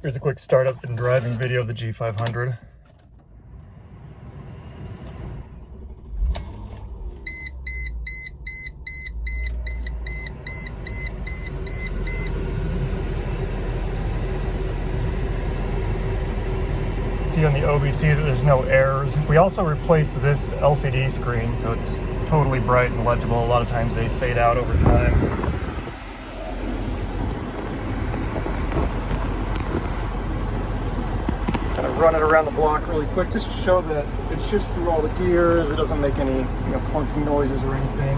Here's a quick startup and driving video of the G500. See on the OBC that there's no errors. We also replaced this LCD screen, so it's totally bright and legible. A lot of times they fade out over time. Kind of run it around the block really quick just to show that it shifts through all the gears. It doesn't make any clunking noises or anything.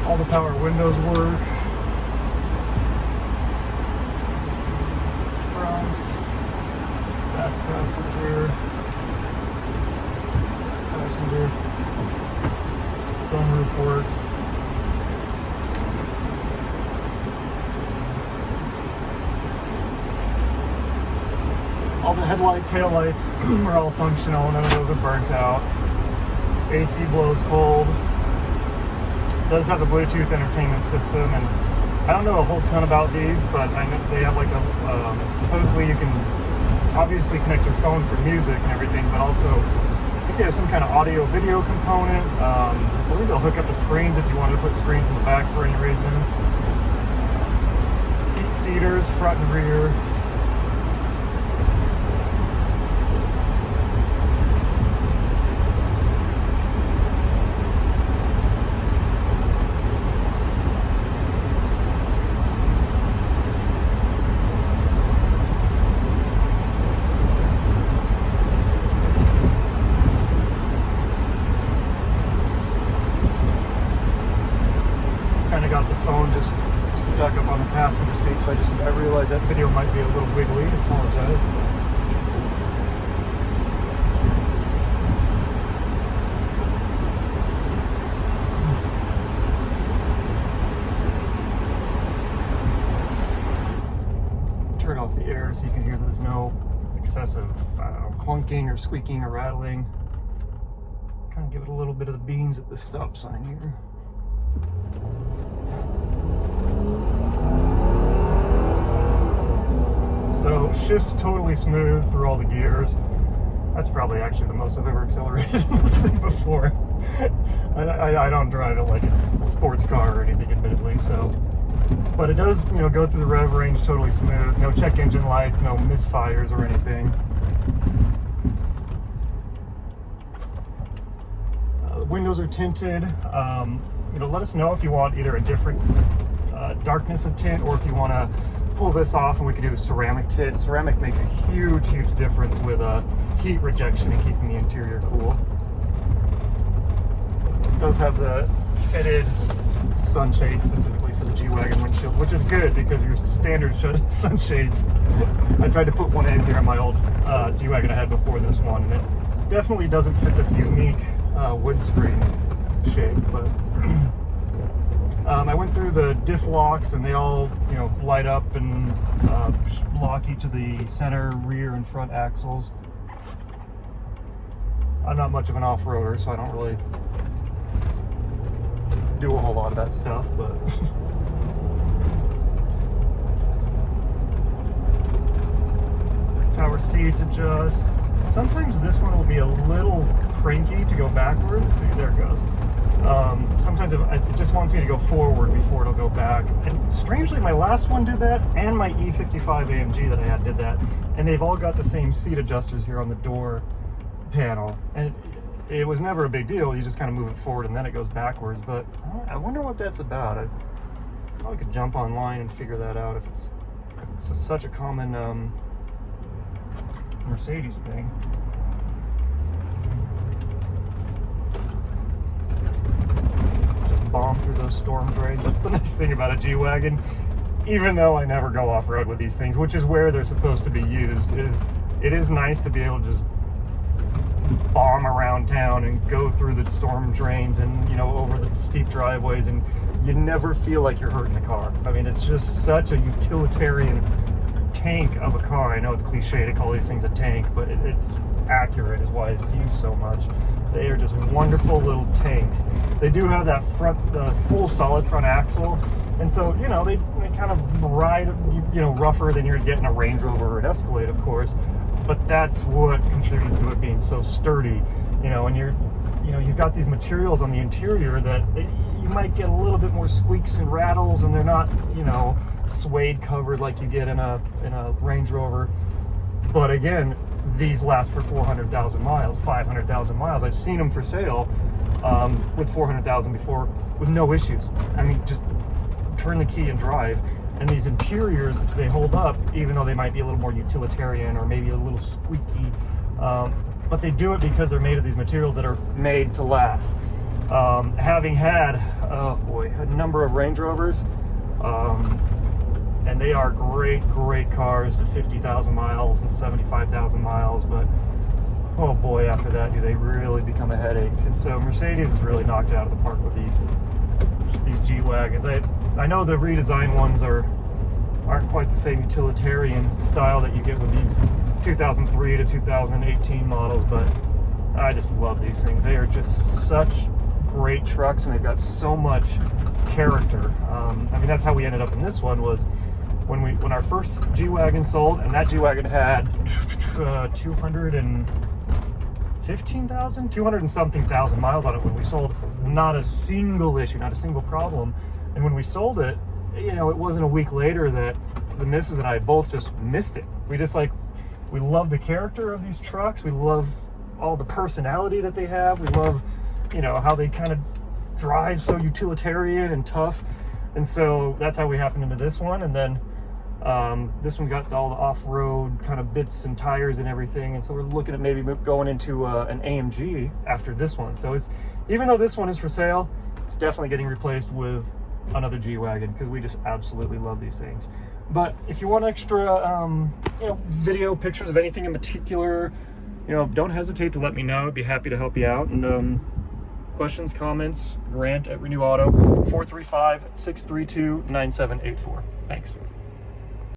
All the power windows work. Fronts, back passenger, sunroof works. All the headlight, taillights are all functional. None of those are burnt out. AC blows cold. It does have the Bluetooth entertainment system, and I don't know a whole ton about these, but I know they have like a, supposedly you can obviously connect your phone for music and everything, but also I think they have some kind of audio video component. I believe they'll hook up the screens if you wanted to put screens in the back for any reason. Heat seaters, front and rear. Kind of got the phone just stuck up on the passenger seat, so I realized that video might be a little wiggly. I apologize. Turn off the air so you can hear there's no excessive clunking or squeaking or rattling. Kind of give it a little bit of the beans at the stop sign here. So shifts totally smooth through all the gears. That's probably actually the most I've ever accelerated in this thing before. I don't drive it like it's a sports car or anything, admittedly. So, but it does, go through the rev range totally smooth. No check engine lights, no misfires or anything. The windows are tinted. Let us know if you want either a different darkness of tint, or if you want to pull this off and we could do a ceramic tint. Ceramic makes a huge difference with heat rejection and keeping the interior cool. It does have the fitted sunshade specifically for the G-Wagon windshield, which is good because your standard sunshades, I tried to put one in here on my old G-Wagon I had before this one, and it definitely doesn't fit this unique windscreen shape, but I went through the Diff Locks, and they all, light up and lock each of the center, rear, and front axles. I'm not much of an off-roader, so I don't really do a whole lot of that stuff, but power seats adjust. Sometimes this one will be a little cranky to go backwards. See, there it goes. Sometimes it just wants me to go forward before it'll go back. And strangely, my last one did that, and my E55 AMG that I had did that. And they've all got the same seat adjusters here on the door panel. And it was never a big deal. You just kind of move it forward and then it goes backwards. But I wonder what that's about. I probably could jump online and figure that out if it's such a common Mercedes thing. Bomb through those storm drains. That's the nice thing about a G-Wagon. Even though I never go off-road with these things, which is where they're supposed to be used, it is nice to be able to just bomb around town and go through the storm drains and over the steep driveways, and you never feel like you're hurting the car. I mean, it's just such a utilitarian tank of a car. I know it's cliche to call these things a tank, but it's accurate is why it's used so much. They are just wonderful little tanks. They do have that the full solid front axle, and so, you know, they kind of ride, you know, rougher than you're getting a Range Rover or an Escalade, of course, but that's what contributes to it being so sturdy, you know. And you've got these materials on the interior that you might get a little bit more squeaks and rattles, and they're not, you know, suede covered like you get in a Range Rover. But again, these last for 400,000 miles, 500,000 miles. I've seen them for sale with 400,000 before with no issues. I mean, just turn the key and drive. And these interiors, they hold up, even though they might be a little more utilitarian or maybe a little squeaky. But they do it because they're made of these materials that are made to last. Having had, oh boy, a number of Range Rovers, and they are great cars to 50,000 miles and 75,000 miles, but oh boy, after that, do they really become a headache. And so Mercedes is really knocked out of the park with these G-Wagons. I know the redesigned ones aren't quite the same utilitarian style that you get with these 2003 to 2018 models, but I just love these things. They are just such great trucks, and they've got so much character. I mean, that's how we ended up in this one, was when our first G-Wagon sold, and that G-Wagon had 200 and something thousand miles on it when we sold. Not a single issue, not a single problem. And when we sold it, you know, it wasn't a week later that the missus and I both just missed it. We love the character of these trucks. We love all the personality that they have. We love, you know, how they kind of drive so utilitarian and tough. And so that's how we happened into this one. And then this one's got all the off-road kind of bits and tires and everything. And so we're looking at maybe going into an AMG after this one. So even though this one is for sale, it's definitely getting replaced with another G-Wagon, because we just absolutely love these things. But if you want extra, you know, video pictures of anything in particular, you know, don't hesitate to let me know. I'd be happy to help you out. And questions, comments, Grant at Renew Auto, 435-632-9784. Thanks.